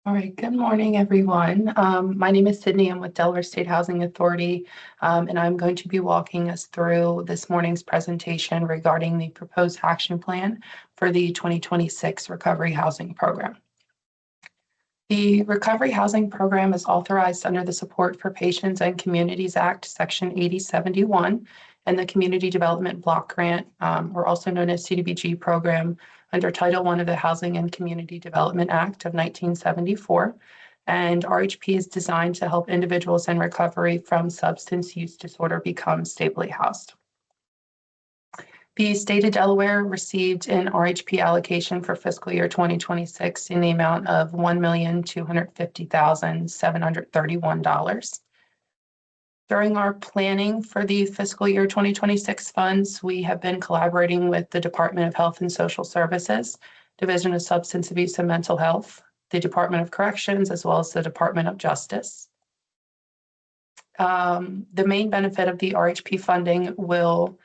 All right, good morning, everyone. My name is Sydney. I'm with Delaware State Housing Authority, and I'm going to be walking us through this morning's presentation regarding the proposed action plan for the 2026 Recovery Housing Program. The Recovery Housing Program is authorized under the Support for Patients and Communities Act, Section 8071, and the Community Development Block Grant, or also known as CDBG program, under Title I of the Housing and Community Development Act of 1974. And RHP is designed to help individuals in recovery from substance use disorder become stably housed. The state of Delaware received an RHP allocation for fiscal year 2026 in the amount of $1,250,731. During our planning for the fiscal year 2026 funds, we have been collaborating with the Department of Health and Social Services, Division of Substance Abuse and Mental Health, the Department of Corrections, as well as the Department of Justice. The main benefit of the RHP funding will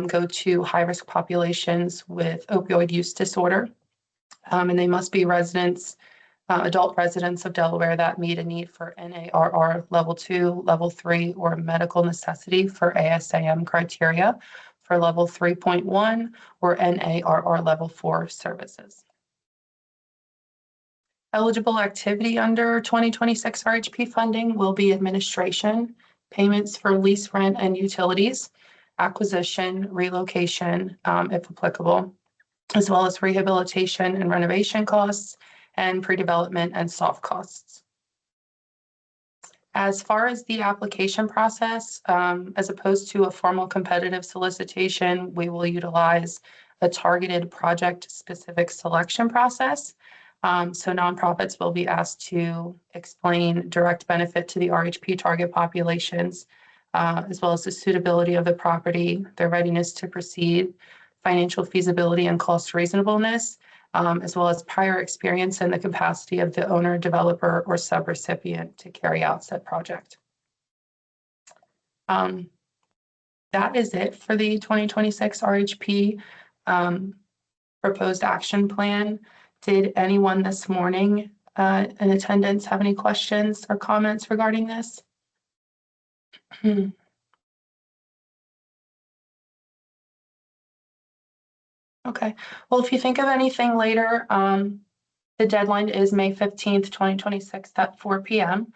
go to high-risk populations with opioid use disorder, and they must be adult residents of Delaware that meet a need for NARR Level 2, Level 3, or medical necessity for ASAM criteria for Level 3.1 or NARR Level 4 services. Eligible activity under 2026 RHP funding will be administration, payments for lease, rent, and utilities, acquisition, relocation, if applicable, as well as rehabilitation and renovation costs, and pre-development and soft costs. As far as the application process, as opposed to a formal competitive solicitation, we will utilize a targeted project-specific selection process. So nonprofits will be asked to explain direct benefit to the RHP target populations, as well as the suitability of the property, their readiness to proceed, financial feasibility and cost reasonableness, as well as prior experience and the capacity of the owner, developer, or subrecipient to carry out said project. That is it for the 2026 RHP proposed action plan. Did anyone this morning in attendance have any questions or comments regarding this? Okay, well, if you think of anything later, the deadline is May 15th, 2026 at 4 p.m.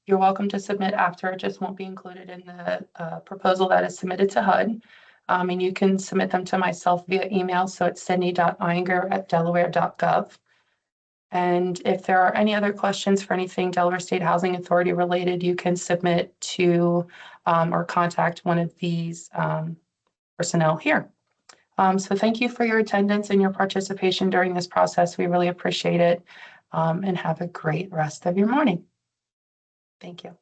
You're welcome to submit after. It just won't be included in the proposal that is submitted to HUD. And you can submit them to myself via email. So it's sydney.inger@delaware.gov. And if there are any other questions for anything Delaware State Housing Authority related, you can submit to or contact one of these personnel here. So thank you for your attendance and your participation during this process. We really appreciate it, and have a great rest of your morning. Thank you.